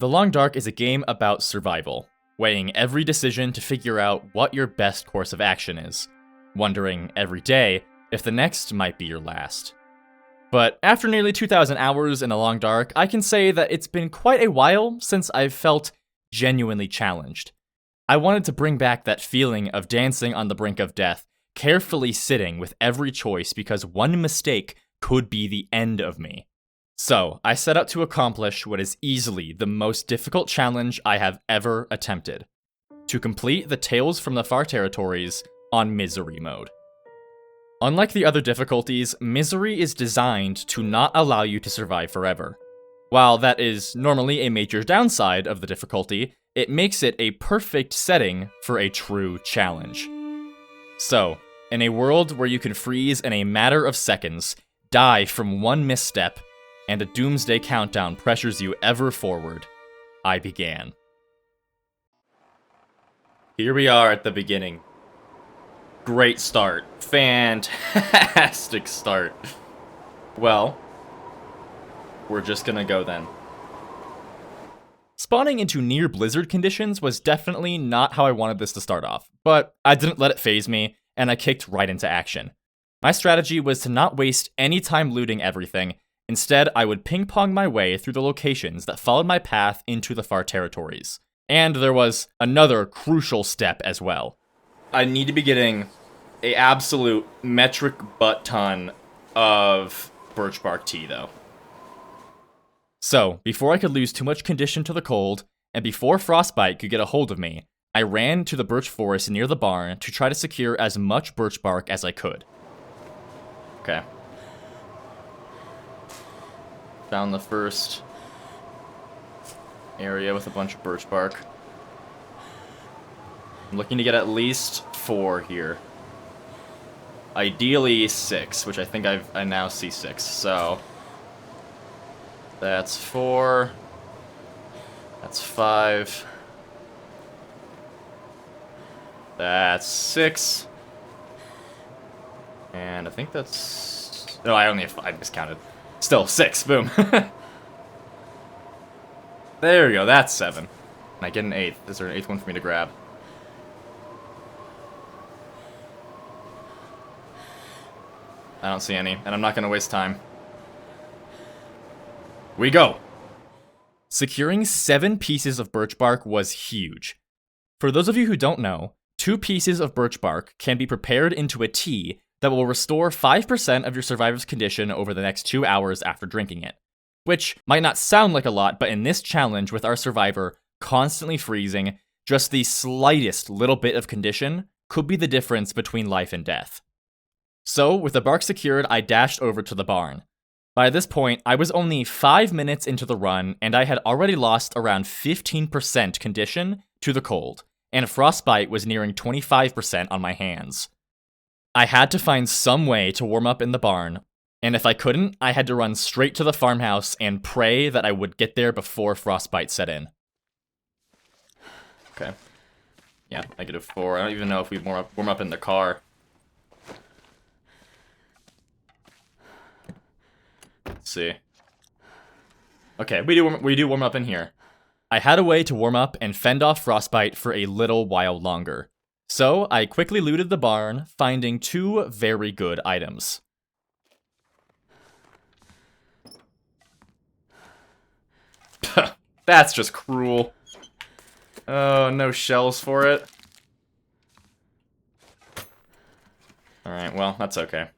The Long Dark is a game about survival, weighing every decision to figure out what your best course of action is, wondering every day if the next might be your last. But after nearly 2,000 hours in The Long Dark, I can say that it's been quite a while since I've felt genuinely challenged. I wanted to bring back that feeling of dancing on the brink of death, carefully sitting with every choice because one mistake could be the end of me. So, I set out to accomplish what is easily the most difficult challenge I have ever attempted: to complete the Tales from the Far Territories on Misery mode. Unlike the other difficulties, Misery is designed to not allow you to survive forever. While that is normally a major downside of the difficulty, it makes it a perfect setting for a true challenge. So, in a world where you can freeze in a matter of seconds, die from one misstep, and a doomsday countdown pressures you ever forward, I began. Here we are at the beginning. Great start. Fantastic start. Well, we're just gonna go then. Spawning into near blizzard conditions was definitely not how I wanted this to start off, but I didn't let it faze me, and I kicked right into action. My strategy was to not waste any time looting everything. Instead, I would ping-pong my way through the locations that followed my path into the Far Territories. And there was another crucial step as well. I need to be getting an absolute metric butt ton of birch bark tea, though. So, before I could lose too much condition to the cold, and before Frostbite could get a hold of me, I ran to the birch forest near the barn to try to secure as much birch bark as I could. Okay. Found the first area with a bunch of birch bark. I'm looking to get at least 4 here. Ideally 6, which I think I now see 6, so... That's 4. That's 5. That's 6. And I think that's... No, I only have 5, miscounted. Still, 6, boom. There we go, that's 7. And I get an 8th. Is there an 8th one for me to grab? I don't see any, and I'm not going to waste time. We go! Securing 7 pieces of birch bark was huge. For those of you who don't know, 2 pieces of birch bark can be prepared into a tea that will restore 5% of your survivor's condition over the next 2 hours after drinking it. Which might not sound like a lot, but in this challenge with our survivor constantly freezing, just the slightest little bit of condition could be the difference between life and death. So, with the bark secured, I dashed over to the barn. By this point, I was only 5 minutes into the run, and I had already lost around 15% condition to the cold, and Frostbite was nearing 25% on my hands. I had to find some way to warm up in the barn, and if I couldn't, I had to run straight to the farmhouse and pray that I would get there before Frostbite set in. Okay. Yeah, -4. I don't even know if we warm up in the car. Let's see. Okay, we do warm up in here. I had a way to warm up and fend off Frostbite for a little while longer. So, I quickly looted the barn, finding 2 very good items. That's just cruel. Oh, no shells for it. Alright, well, that's okay.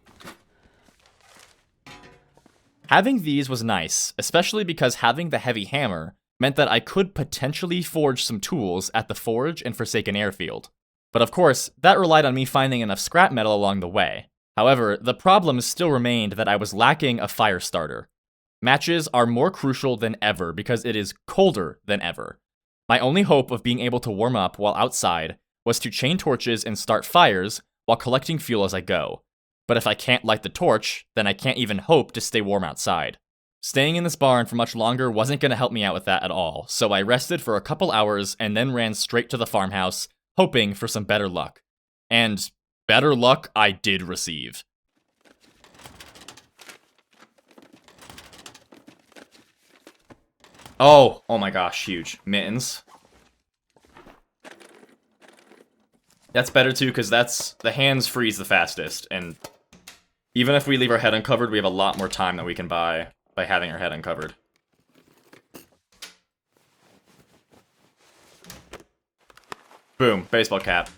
Having these was nice, especially because having the heavy hammer meant that I could potentially forge some tools at the Forge and Forsaken Airfield. But of course, that relied on me finding enough scrap metal along the way. However, the problem still remained that I was lacking a fire starter. Matches are more crucial than ever because it is colder than ever. My only hope of being able to warm up while outside was to chain torches and start fires while collecting fuel as I go. But if I can't light the torch, then I can't even hope to stay warm outside. Staying in this barn for much longer wasn't going to help me out with that at all, so I rested for a couple hours and then ran straight to the farmhouse, hoping for some better luck. And better luck I did receive. Oh my gosh, huge. Mittens. That's better too, because the hands freeze the fastest, and even if we leave our head uncovered, we have a lot more time that we can buy by having our head uncovered. Boom, baseball cap.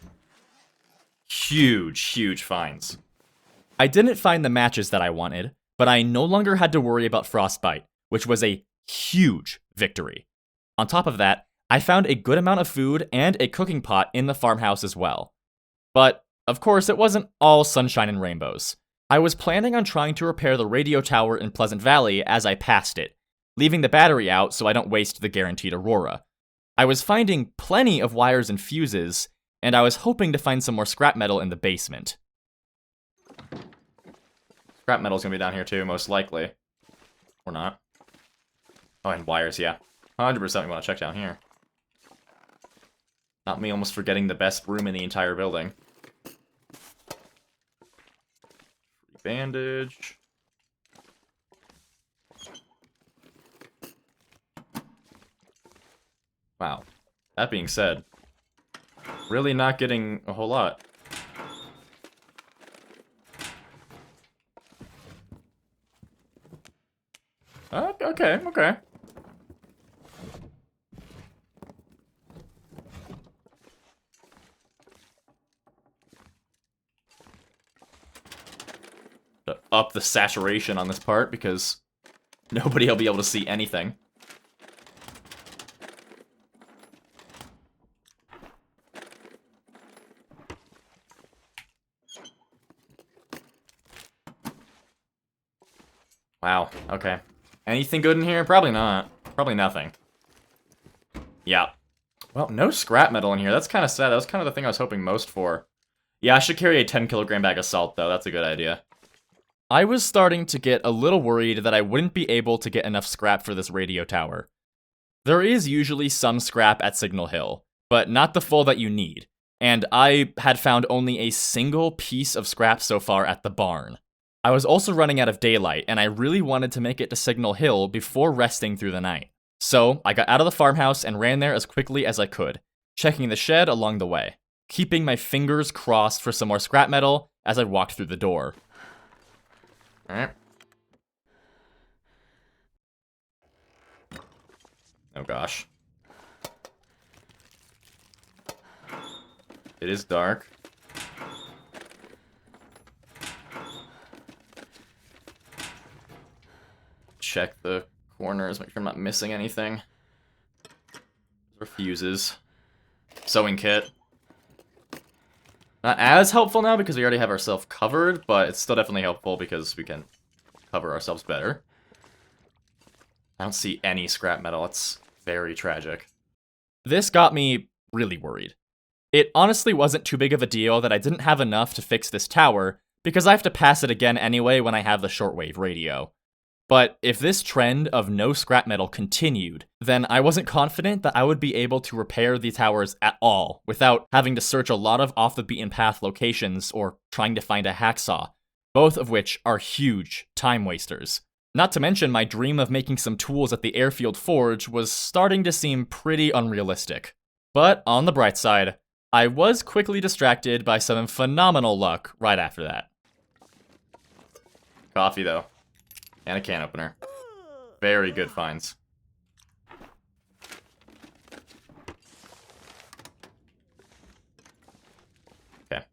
Huge, huge finds. I didn't find the matches that I wanted, but I no longer had to worry about frostbite, which was a huge victory. On top of that, I found a good amount of food and a cooking pot in the farmhouse as well. But, of course, it wasn't all sunshine and rainbows. I was planning on trying to repair the radio tower in Pleasant Valley as I passed it, leaving the battery out so I don't waste the guaranteed aurora. I was finding plenty of wires and fuses, and I was hoping to find some more scrap metal in the basement. Scrap metal's gonna be down here too, most likely. Or not. Oh, and wires, yeah. 100% we want to check down here. Not me almost forgetting the best room in the entire building. Free bandage. Wow. That being said, really not getting a whole lot. Okay. To up the saturation on this part because nobody will be able to see anything. Wow, okay. Anything good in here? Probably not. Probably nothing. Yeah. Well, no scrap metal in here. That's kind of sad. That was kind of the thing I was hoping most for. Yeah, I should carry a 10-kilogram bag of salt, though. That's a good idea. I was starting to get a little worried that I wouldn't be able to get enough scrap for this radio tower. There is usually some scrap at Signal Hill, but not the full that you need, and I had found only a single piece of scrap so far at the barn. I was also running out of daylight, and I really wanted to make it to Signal Hill before resting through the night. So, I got out of the farmhouse and ran there as quickly as I could, checking the shed along the way, keeping my fingers crossed for some more scrap metal as I walked through the door. Alright. Oh gosh. It is dark. Check the corners, make sure I'm not missing anything. Fuses. Sewing kit. Not as helpful now because we already have ourselves covered, but it's still definitely helpful because we can cover ourselves better. I don't see any scrap metal. It's very tragic. This got me really worried. It honestly wasn't too big of a deal that I didn't have enough to fix this tower, because I have to pass it again anyway when I have the shortwave radio. But if this trend of no scrap metal continued, then I wasn't confident that I would be able to repair the towers at all without having to search a lot of off-the-beaten-path locations or trying to find a hacksaw, both of which are huge time wasters. Not to mention my dream of making some tools at the airfield forge was starting to seem pretty unrealistic. But on the bright side, I was quickly distracted by some phenomenal luck right after that. Coffee, though. And a can opener. Very good finds. Okay.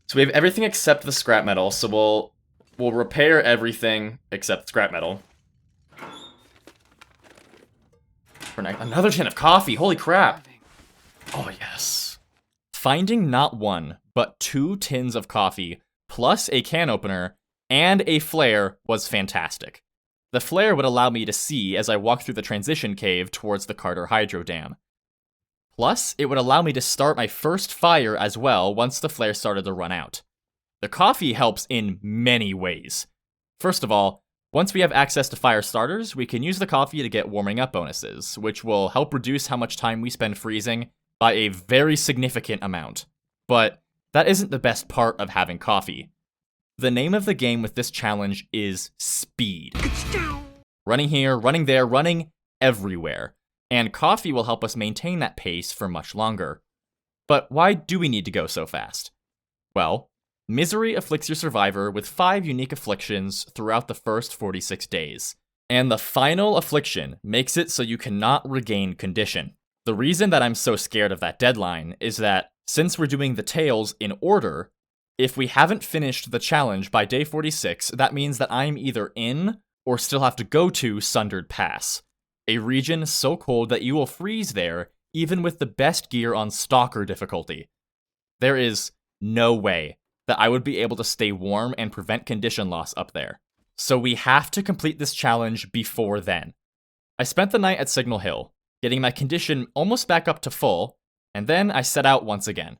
So we have everything except the scrap metal, so we'll repair everything except scrap metal. For another tin of coffee, holy crap! Oh yes. Finding not one, but 2 tins of coffee, plus a can opener, and a flare was fantastic. The flare would allow me to see as I walked through the transition cave towards the Carter Hydro Dam. Plus, it would allow me to start my first fire as well once the flare started to run out. The coffee helps in many ways. First of all, once we have access to fire starters, we can use the coffee to get warming up bonuses, which will help reduce how much time we spend freezing by a very significant amount. But that isn't the best part of having coffee. The name of the game with this challenge is speed. Running here, running there, running everywhere, and coffee will help us maintain that pace for much longer. But why do we need to go so fast? Well, misery afflicts your survivor with 5 unique afflictions throughout the first 46 days, and the final affliction makes it so you cannot regain condition. The reason that I'm so scared of that deadline is that, since we're doing the tales in order, if we haven't finished the challenge by day 46, that means that I'm either in or still have to go to Sundered Pass, a region so cold that you will freeze there even with the best gear on Stalker difficulty. There is no way that I would be able to stay warm and prevent condition loss up there. So we have to complete this challenge before then. I spent the night at Signal Hill, getting my condition almost back up to full, and then I set out once again.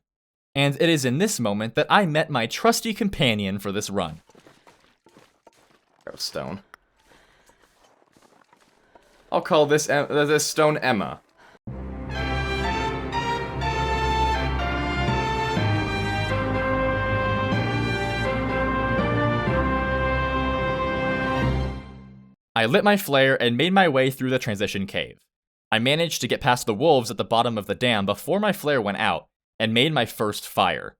And it is in this moment that I met my trusty companion for this run. Stone. I'll call this stone Emma. I lit my flare and made my way through the transition cave. I managed to get past the wolves at the bottom of the dam before my flare went out, and made my first fire.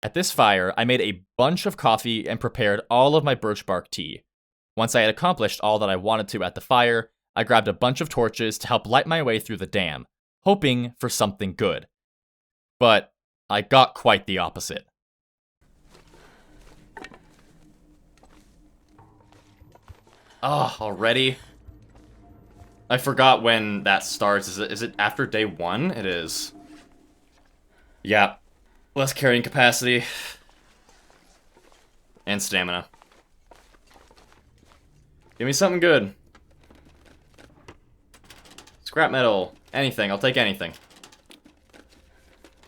At this fire, I made a bunch of coffee and prepared all of my birch bark tea. Once I had accomplished all that I wanted to at the fire, I grabbed a bunch of torches to help light my way through the dam, hoping for something good. But I got quite the opposite. Oh, already? I forgot when that starts. Is it after day 1? It is. Yeah. Less carrying capacity. And stamina. Give me something good. Scrap metal. Anything. I'll take anything.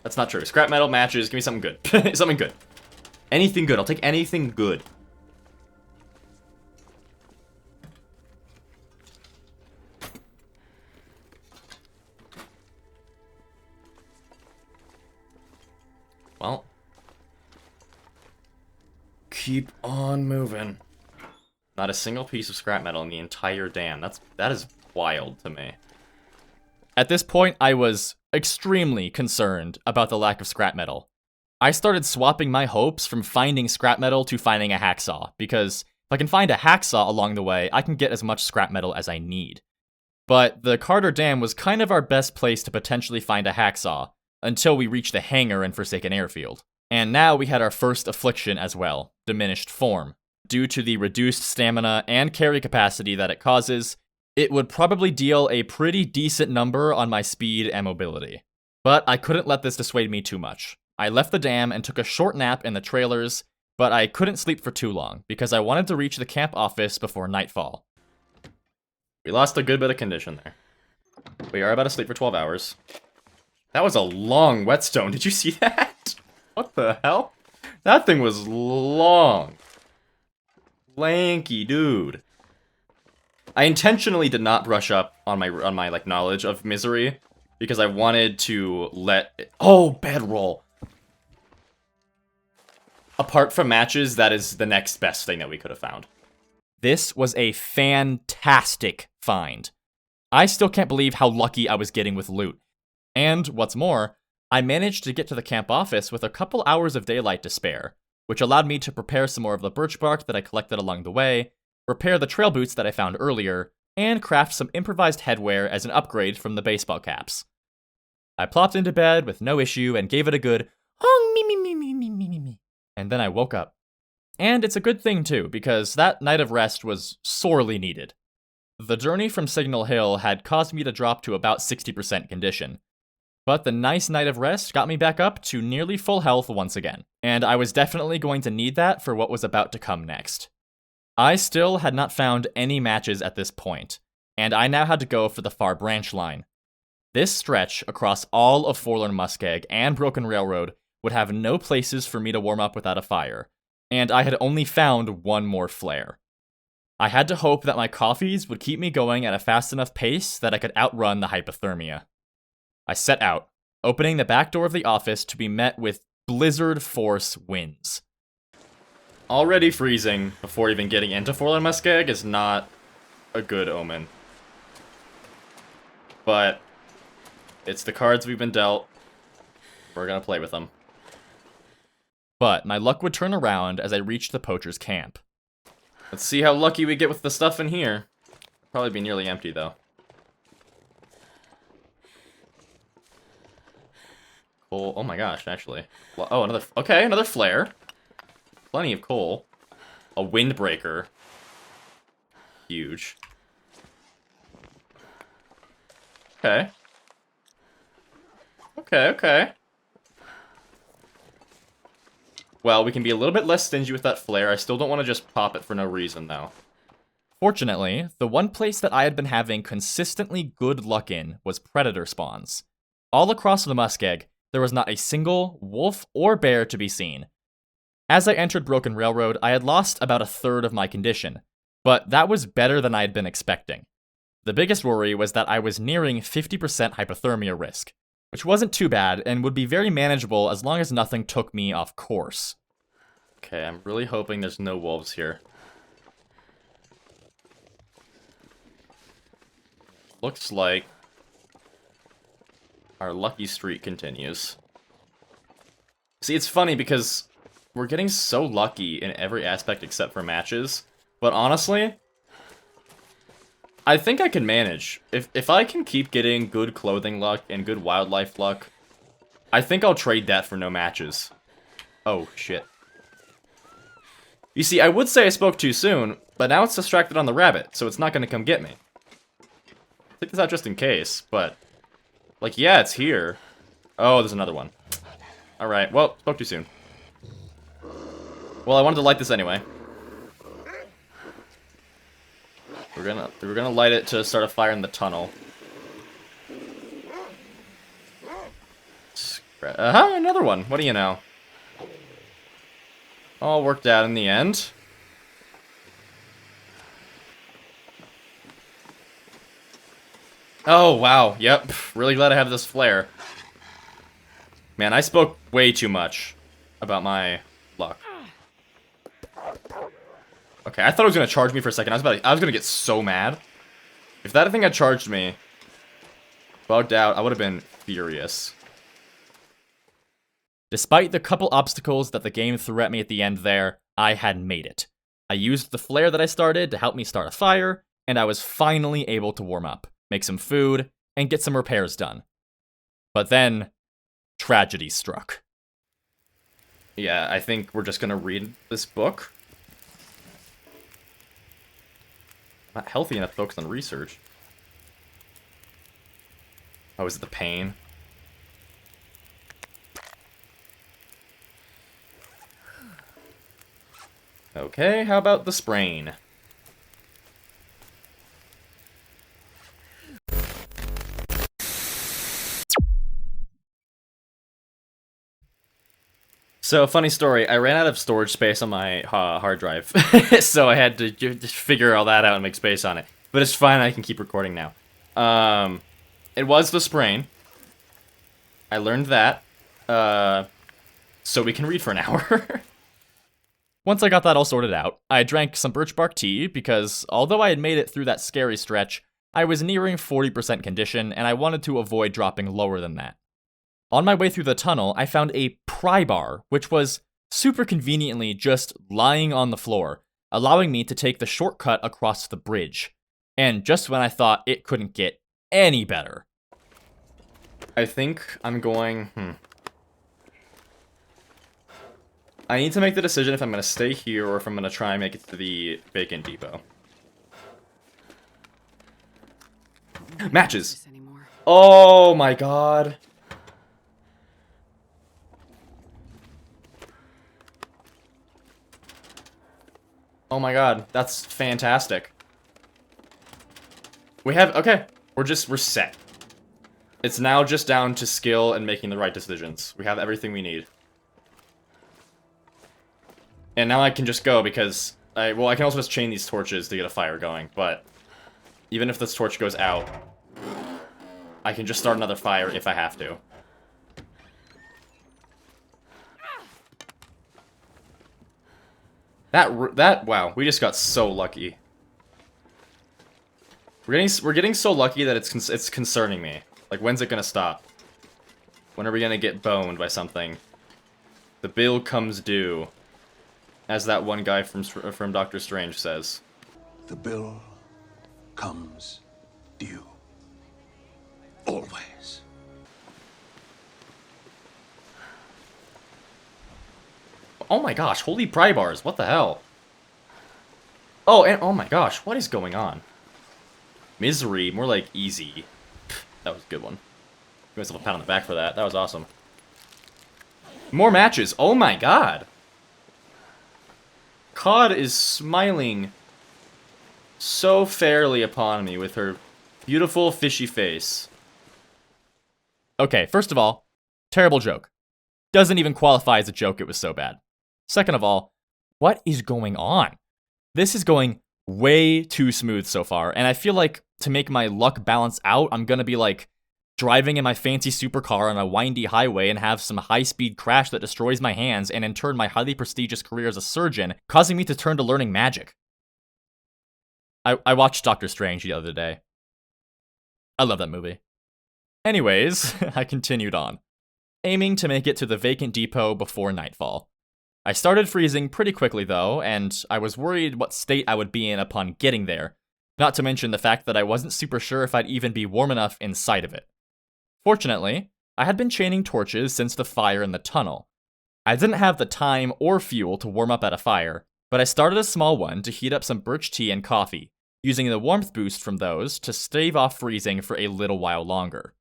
That's not true. Scrap metal, matches. Give me something good. Something good. Anything good. I'll take anything good. Well, keep on moving. Not a single piece of scrap metal in the entire dam. That is wild to me. At this point, I was extremely concerned about the lack of scrap metal. I started swapping my hopes from finding scrap metal to finding a hacksaw, because if I can find a hacksaw along the way, I can get as much scrap metal as I need. But the Carter Dam was kind of our best place to potentially find a hacksaw, until we reached the hangar in Forsaken Airfield. And now we had our first affliction as well, diminished form. Due to the reduced stamina and carry capacity that it causes, it would probably deal a pretty decent number on my speed and mobility. But I couldn't let this dissuade me too much. I left the dam and took a short nap in the trailers, but I couldn't sleep for too long, because I wanted to reach the camp office before nightfall. We lost a good bit of condition there. We are about to sleep for 12 hours. That was a long whetstone. Did you see that? What the hell? That thing was long. Lanky dude. I intentionally did not brush up on my like knowledge of misery because I wanted to bedroll. Apart from matches, that is the next best thing that we could have found. This was a fantastic find. I still can't believe how lucky I was getting with loot. And, what's more, I managed to get to the camp office with a couple hours of daylight to spare, which allowed me to prepare some more of the birch bark that I collected along the way, repair the trail boots that I found earlier, and craft some improvised headwear as an upgrade from the baseball caps. I plopped into bed with no issue and gave it a good hong me me me me me me me me, and then I woke up. And it's a good thing too, because that night of rest was sorely needed. The journey from Signal Hill had caused me to drop to about 60% condition. But the nice night of rest got me back up to nearly full health once again, and I was definitely going to need that for what was about to come next. I still had not found any matches at this point, and I now had to go for the far branch line. This stretch across all of Forlorn Muskeg and Broken Railroad would have no places for me to warm up without a fire, and I had only found one more flare. I had to hope that my coffees would keep me going at a fast enough pace that I could outrun the hypothermia. I set out, opening the back door of the office to be met with blizzard force winds. Already freezing before even getting into Forlorn Muskeg is not a good omen. but it's the cards we've been dealt. We're gonna play with them. But my luck would turn around as I reached the poacher's camp. Let's see how lucky we get with the stuff in here. Probably be nearly empty, though. Coal. Oh my gosh, actually. Oh, another... Okay, another flare. Plenty of coal. A windbreaker. Huge. Okay. Okay. Well, we can be a little bit less stingy with that flare. I still don't want to just pop it for no reason, though. Fortunately, the one place that I had been having consistently good luck in was predator spawns. All across the Muskeg, there was not a single wolf or bear to be seen. As I entered Broken Railroad, I had lost about a third of my condition, but that was better than I had been expecting. The biggest worry was that I was nearing 50% hypothermia risk, which wasn't too bad and would be very manageable as long as nothing took me off course. Okay, I'm really hoping there's no wolves here. Looks like our lucky streak continues. See, it's funny because we're getting so lucky in every aspect except for matches, but honestly, I think I can manage. If I can keep getting good clothing luck and good wildlife luck, I think I'll trade that for no matches. Oh, shit. You see, I would say I spoke too soon, but now it's distracted on the rabbit, so it's not going to come get me. Take this out just in case, but... Like, yeah, it's here. Oh, there's another one. Alright, well, spoke too soon. Well, I wanted to light this anyway. We're gonna light it to start a fire in the tunnel. Another one. What do you know? All worked out in the end. Oh, wow. Yep. Really glad I have this flare. Man, I spoke way too much about my luck. Okay, I thought it was gonna charge me for a second. I was gonna get so mad. If that thing had charged me, bugged out, I would have been furious. Despite the couple obstacles that the game threw at me at the end there, I had made it. I used the flare that I started to help me start a fire, and I was finally able to warm up, make some food, and get some repairs done. But then, tragedy struck. Yeah, I think we're just gonna read this book. Not healthy enough to focus on research. Oh, is it the pain? Okay, how about the sprain? So, funny story, I ran out of storage space on my hard drive, so I had to just figure all that out and make space on it. But it's fine, I can keep recording now. It was the sprain. I learned that, so we can read for an hour. Once I got that all sorted out, I drank some birch bark tea because, although I had made it through that scary stretch, I was nearing 40% condition, and I wanted to avoid dropping lower than that. On my way through the tunnel, I found a pry bar, which was super conveniently just lying on the floor, allowing me to take the shortcut across the bridge. And just when I thought it couldn't get any better. I think I'm going... I need to make the decision if I'm going to stay here or if I'm going to try and make it to the Bacon Depot. Matches! Oh my god. Oh my god, that's fantastic. We have, okay, we're set. It's now just down to skill and making the right decisions. We have everything we need. And now I can just go because, I can also just chain these torches to get a fire going, but even if this torch goes out, I can just start another fire if I have to. Wow, we just got so lucky. We're getting so lucky that it's concerning me. Like, when's it gonna stop? When are we gonna get boned by something? The bill comes due, as that one guy from Doctor Strange says. The bill comes due. Always. Oh my gosh, holy pry bars, what the hell? Oh, and oh my gosh, what is going on? Misery, more like easy. That was a good one. Give myself a pat on the back for that. That was awesome. More matches. Oh my god. Cod is smiling so fairly upon me with her beautiful fishy face. Okay, first of all, terrible joke. Doesn't even qualify as a joke, it was so bad. Second of all, what is going on? This is going way too smooth so far, and I feel like to make my luck balance out, I'm gonna be like driving in my fancy supercar on a windy highway and have some high-speed crash that destroys my hands and in turn my highly prestigious career as a surgeon, causing me to turn to learning magic. I watched Doctor Strange the other day. I love that movie. Anyways, I continued on, aiming to make it to the vacant depot before nightfall. I started freezing pretty quickly though, and I was worried what state I would be in upon getting there, not to mention the fact that I wasn't super sure if I'd even be warm enough inside of it. Fortunately, I had been chaining torches since the fire in the tunnel. I didn't have the time or fuel to warm up at a fire, but I started a small one to heat up some birch tea and coffee, using the warmth boost from those to stave off freezing for a little while longer.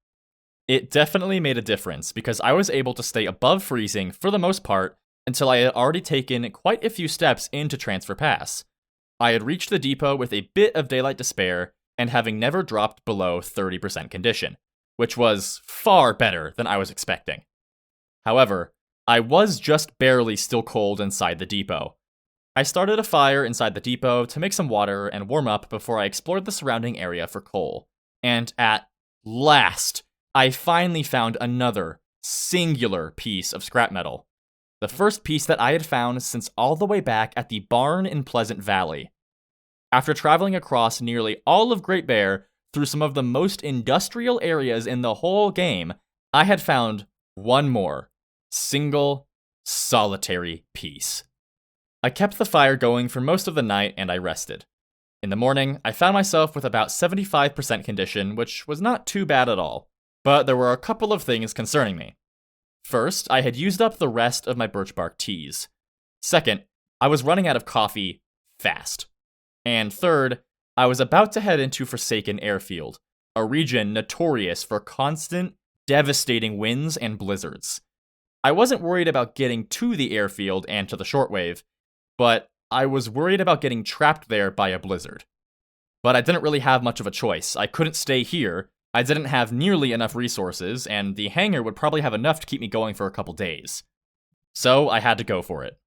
It definitely made a difference because I was able to stay above freezing for the most part until I had already taken quite a few steps into Transfer Pass. I had reached the depot with a bit of daylight to spare and having never dropped below 30% condition, which was far better than I was expecting. However, I was just barely still cold inside the depot. I started a fire inside the depot to make some water and warm up before I explored the surrounding area for coal. And at last, I finally found another singular piece of scrap metal. The first piece that I had found since all the way back at the barn in Pleasant Valley. After traveling across nearly all of Great Bear through some of the most industrial areas in the whole game, I had found one more, single, solitary piece. I kept the fire going for most of the night and I rested. In the morning, I found myself with about 75% condition, which was not too bad at all. But there were a couple of things concerning me. First, I had used up the rest of my birch bark teas. Second, I was running out of coffee fast. And third, I was about to head into Forsaken Airfield, a region notorious for constant, devastating winds and blizzards. I wasn't worried about getting to the airfield and to the Shortwave, but I was worried about getting trapped there by a blizzard. But I didn't really have much of a choice. I couldn't stay here, I didn't have nearly enough resources, and the hangar would probably have enough to keep me going for a couple days. So I had to go for it.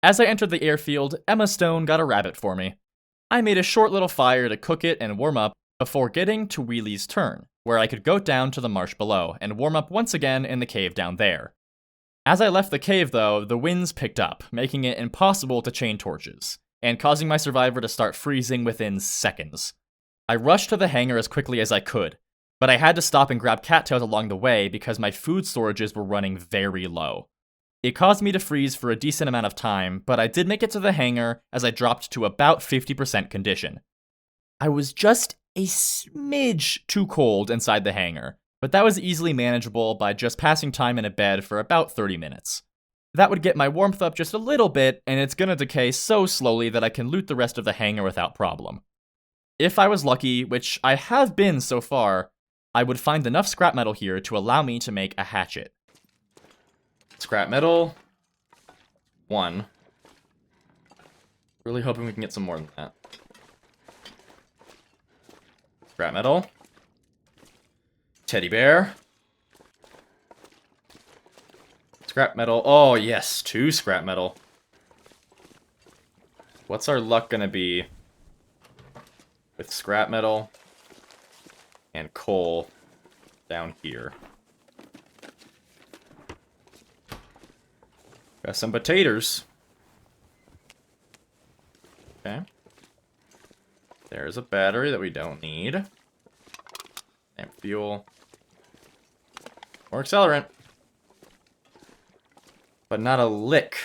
As I entered the airfield, Emma Stone got a rabbit for me. I made a short little fire to cook it and warm up before getting to Wheelie's turn, where I could go down to the marsh below and warm up once again in the cave down there. As I left the cave though, the winds picked up, making it impossible to chain torches, and causing my survivor to start freezing within seconds. I rushed to the hangar as quickly as I could, but I had to stop and grab cattails along the way because my food storages were running very low. It caused me to freeze for a decent amount of time, but I did make it to the hangar as I dropped to about 50% condition. I was just a smidge too cold inside the hangar, but that was easily manageable by just passing time in a bed for about 30 minutes. That would get my warmth up just a little bit, and it's gonna decay so slowly that I can loot the rest of the hangar without problem. If I was lucky, which I have been so far, I would find enough scrap metal here to allow me to make a hatchet. Scrap metal. 1. Really hoping we can get some more than that. Scrap metal. Teddy bear. Scrap metal. Oh, yes. 2 scrap metal. What's our luck gonna be with scrap metal and coal down here? Got some potatoes. Okay. There's a battery that we don't need. And fuel. More accelerant. But not a lick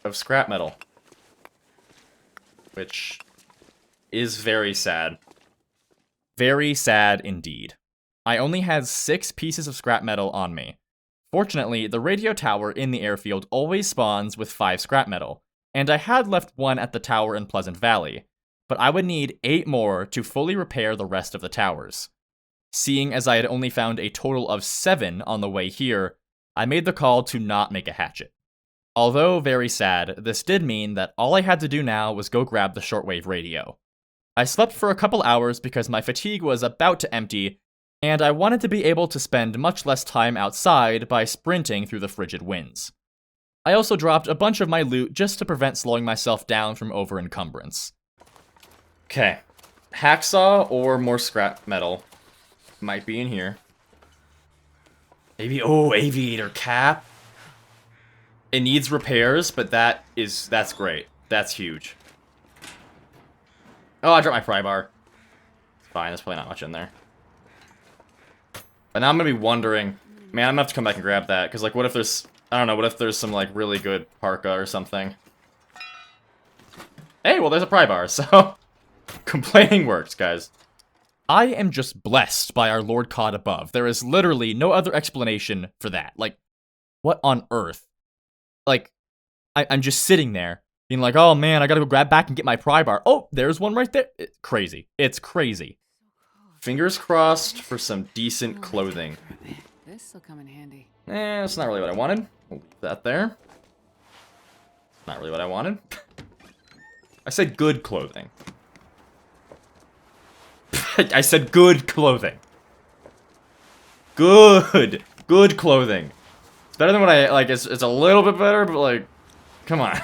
of scrap metal. Which is very sad. Very sad indeed. I only had 6 pieces of scrap metal on me. Fortunately, the radio tower in the airfield always spawns with 5 scrap metal, and I had left 1 at the tower in Pleasant Valley, but I would need 8 more to fully repair the rest of the towers. Seeing as I had only found a total of 7 on the way here, I made the call to not make a hatchet. Although very sad, this did mean that all I had to do now was go grab the shortwave radio. I slept for a couple hours because my fatigue was about to empty, and I wanted to be able to spend much less time outside by sprinting through the frigid winds. I also dropped a bunch of my loot just to prevent slowing myself down from over-encumbrance. Okay, hacksaw or more scrap metal might be in here. Aviator cap. It needs repairs, but that's great. That's huge. Oh, I dropped my pry bar. Fine, there's probably not much in there. But now I'm gonna be wondering, man, I'm gonna have to come back and grab that, because, like, what if there's, I don't know, what if there's some, like, really good parka or something? Hey, well, there's a pry bar, so complaining works, guys. I am just blessed by our Lord COD above. There is literally no other explanation for that. Like, what on earth? Like, I'm just sitting there, being like, oh man, I gotta go grab back and get my pry bar. Oh, there's one right there. It's crazy. It's crazy. Fingers crossed for some decent clothing. This'll come in handy. That's not really what I wanted. We'll leave that there. Not really what I wanted. I said good clothing. I said good clothing. Good clothing. It's better than what I, like, it's a little bit better, but, like, come on.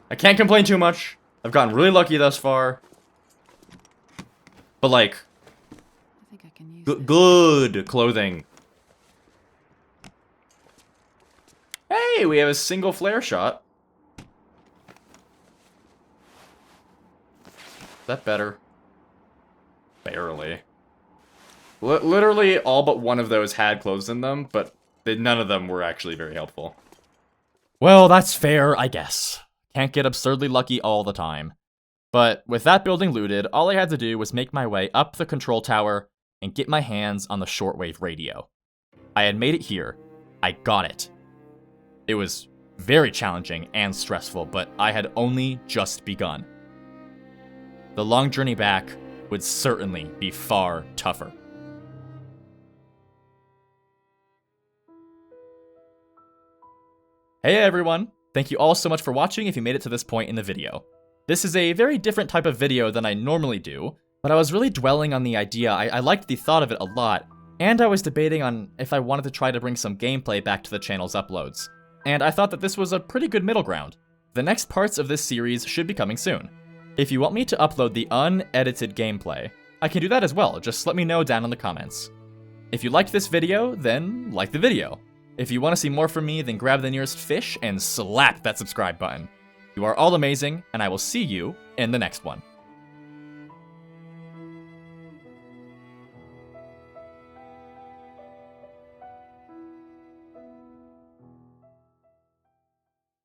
I can't complain too much. I've gotten really lucky thus far. But, like, I think I can use good clothing. Hey, we have a single flare shot. Is that better? Barely. Literally, all but one of those had clothes in them, but none of them were actually very helpful. Well, that's fair, I guess. Can't get absurdly lucky all the time. But with that building looted, all I had to do was make my way up the control tower and get my hands on the shortwave radio. I had made it here. I got it. It was very challenging and stressful, but I had only just begun. The long journey back would certainly be far tougher. Hey everyone! Thank you all so much for watching if you made it to this point in the video. This is a very different type of video than I normally do, but I was really dwelling on the idea. I liked the thought of it a lot, and I was debating on if I wanted to try to bring some gameplay back to the channel's uploads. And I thought that this was a pretty good middle ground. The next parts of this series should be coming soon. If you want me to upload the unedited gameplay, I can do that as well, just let me know down in the comments. If you liked this video, then like the video. If you want to see more from me, then grab the nearest fish and slap that subscribe button. You are all amazing, and I will see you in the next one.